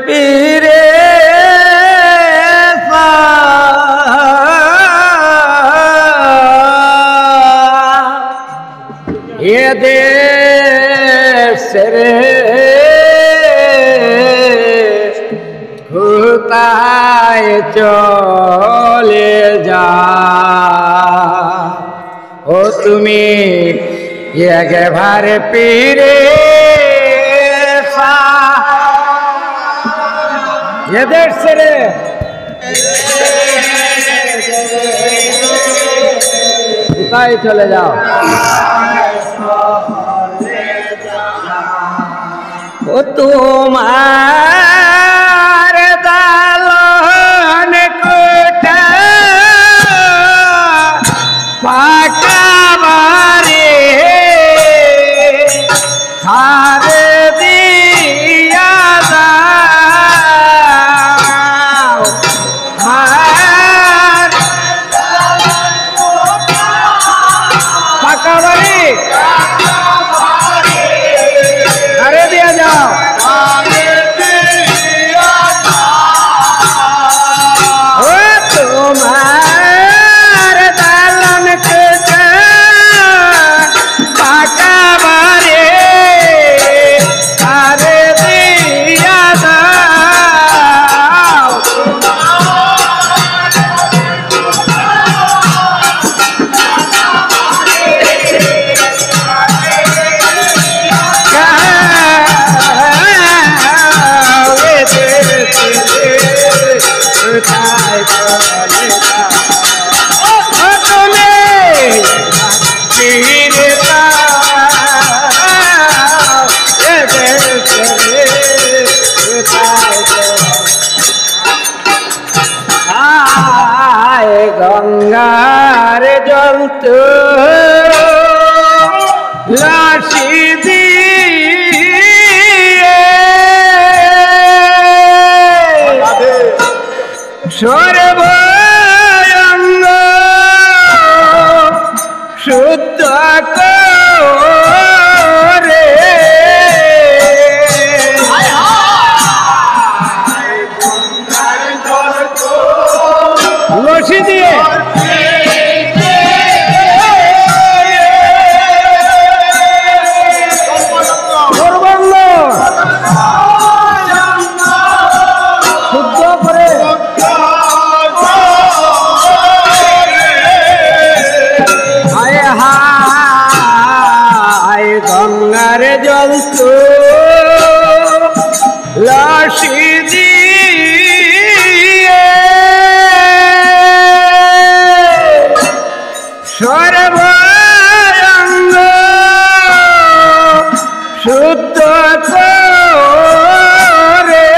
পীরে এ দেশ রে কোথায় চলে যা ও তুমি একবারে পীরে এ দেশ রে কোথায় চলে যাও ও তোমার দালন কোঠা পাকা বাড়ি হারে দিয়া দাও পাকা বাড়ি হারে দিয়া যাও তোমার দালন কোঠা পাকা বাড়ি হারে দিয়া দাও কোথায় চলে যাও ও তুমি ফিরে যাও এ দেশে কোথায় আয় গঙ্গার জল তো লাশি সর্বাঙ্গ শুদ্ধ করে লসি দিয়ে সর্বাঙ্গ শুদ্ধ করে গঙ্গার জল তো লাশি দিয়ে সর্বাঙ্গ শুদ্ধ করে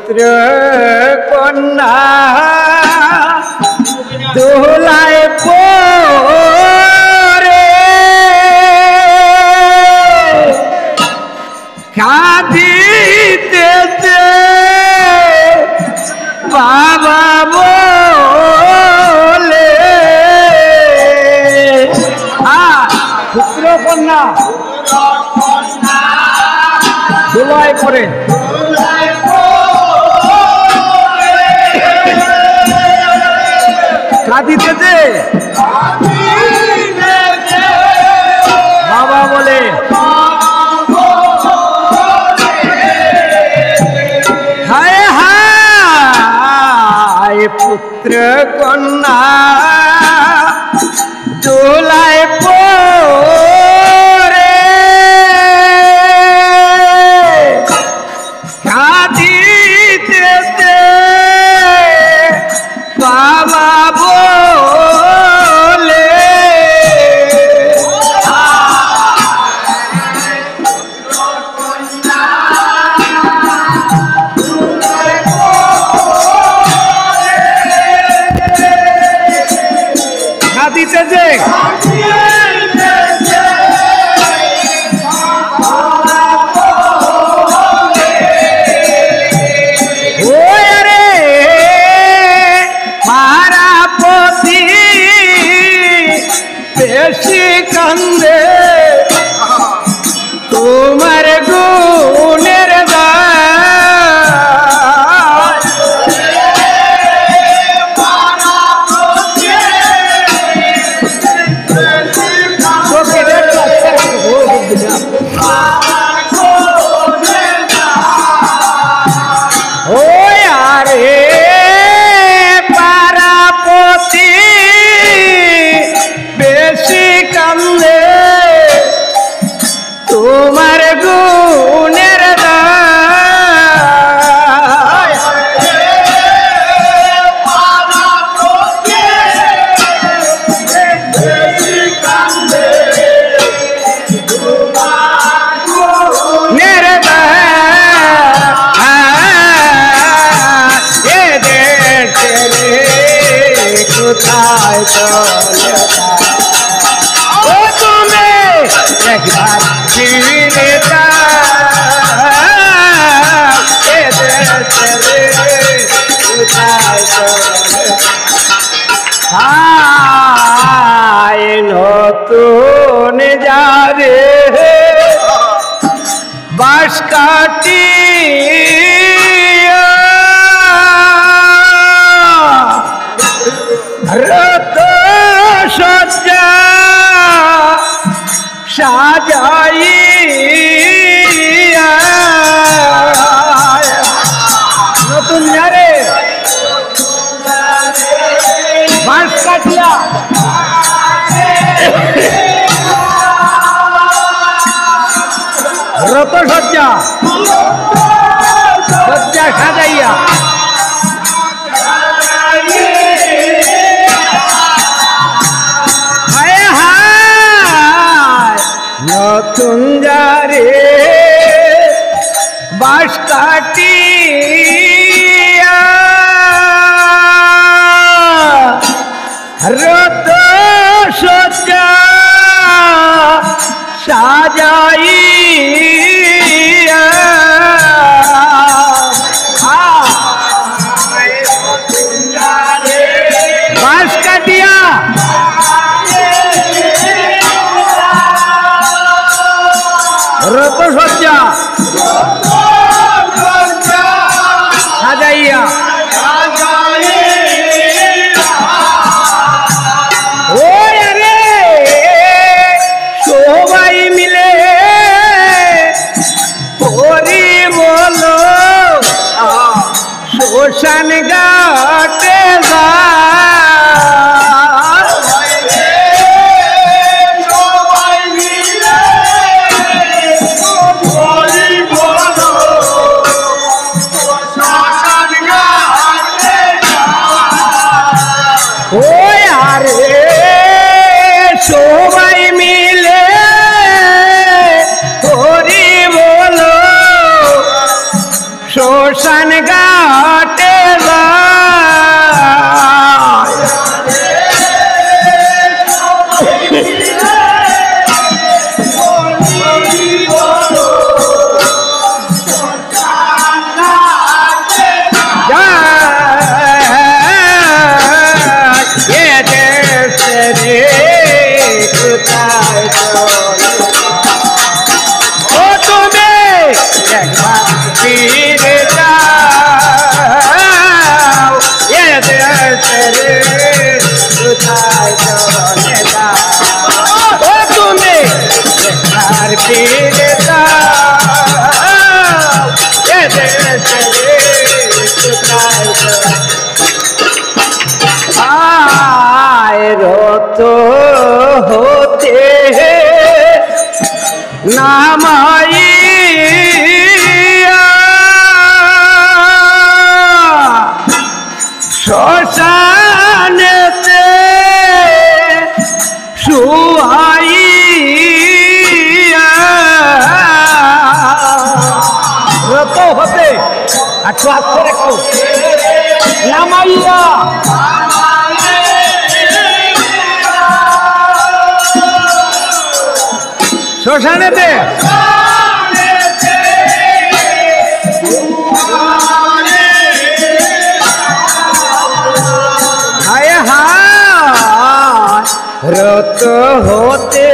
পুত্র কন্যা দোলায় পরে কাঁদিতেছে বাবা বলে পুত্র কন্যা দোলায় পরে কাঁদিতেছে বাবা বলে হায় হায় পুত্র কন্যা দোলায় পরে কাঁদিতেছে বাবা বলে কাঁদিতেছে বেশি কান্দে তোমার গুণের তোমার গুণের কোথায় চলে ও তুমি একবার ফিরে কোথায় চলে হায় নতুন যারে বাঁশ কাটি রত সজ্জা সাজাই নতুন যারে বাঁশ কাটিয়া রত সজ্জা সজ্জা সাজাইয়া নতুন যারে বাঁশ কাটিয়া রত সজ্জা সাজাইয়া বাঁশ কাটিয়া রত সজ্জা সাজাইয়া ওই রে সবাই মিলে পরি বলো শ্মশান ঘাটে যা ওই আরে সবাই মিলে হরি বলো শ্মশান ঘাট দিলে দাও এ দেশে কোথায় আয় রত হতে নামাইয়া শ্মশানেতে শুয়াইয়া রত হতে একটু আস্তে রাখো নামাইয়া শ্মশানেতে হায় হায় রত হতে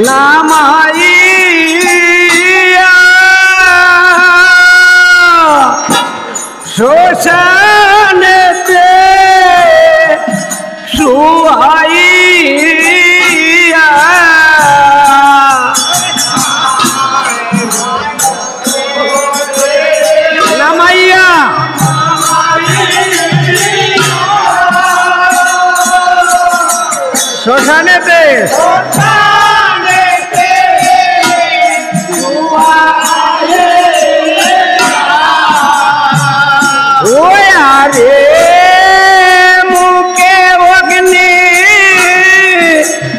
নামাইয়া শ্মশানেতে শুয়াইয়া নামাইয়া শ্মশানেতে ওই আরে মুখে অগ্নি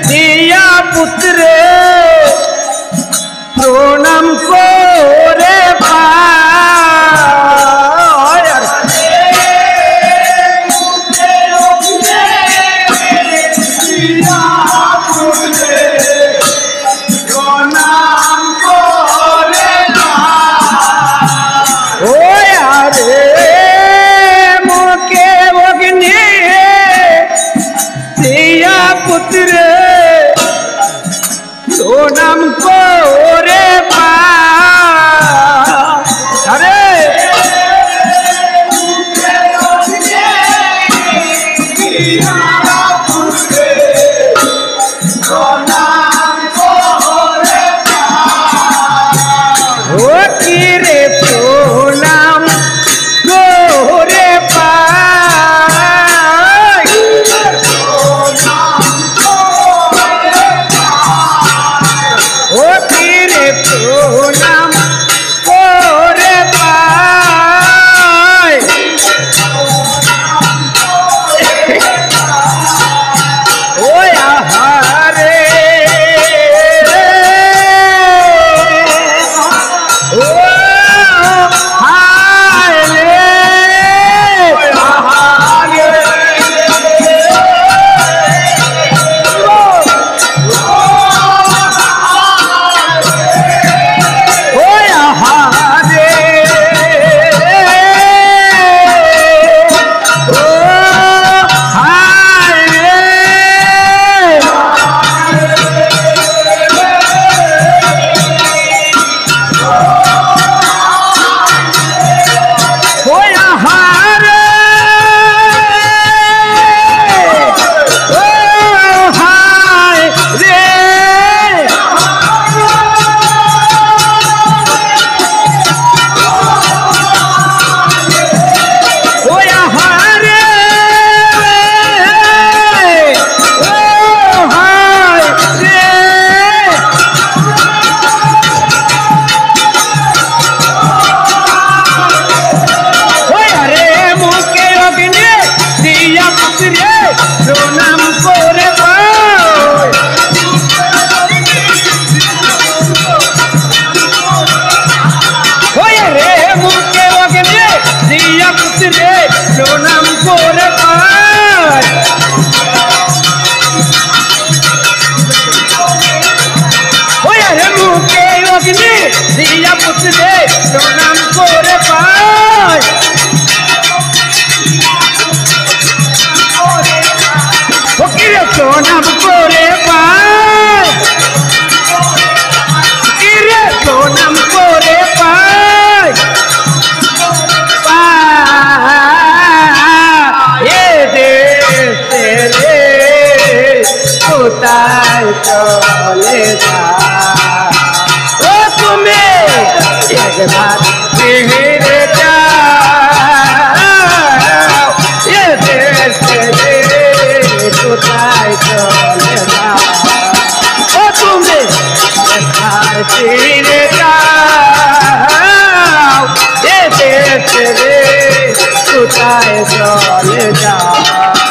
দিয়া পুত্রে প্রণাম করে পায় ওই আরে মুখে অগ্নি দিয়া পুত্রে প্রণাম করে আরে ও কি রে প্রণাম করে পাই ও কি রে প্রণাম করে পাই ওই আহারে ও হায় রে ওই আহারে ও হায় রে ওই আহারে ও হায় রে ওই আহারে ও হায় রে ওই আরে মুখে অগ্নি দিয়া পুত্রে প্রণাম করে পায় ওই আরে মুখে অগ্নি দিয়া পুত্রে প্রণাম করে পায় ওই আরে মুখে অগ্নি দিয়া পুত্রে প্রণাম করে পায় কিরে প্রণাম করে পায় কিরে প্রণাম করে পায় এ দেশে রে কোথায় চলে যাও ও তুমি একবার ফিরে যাও এ দেশ ছেড়ে কোথায় চলে যাও ও তুমি একবার ফিরে যাও এ দেশ ছেড়ে কোথায় চলে যাও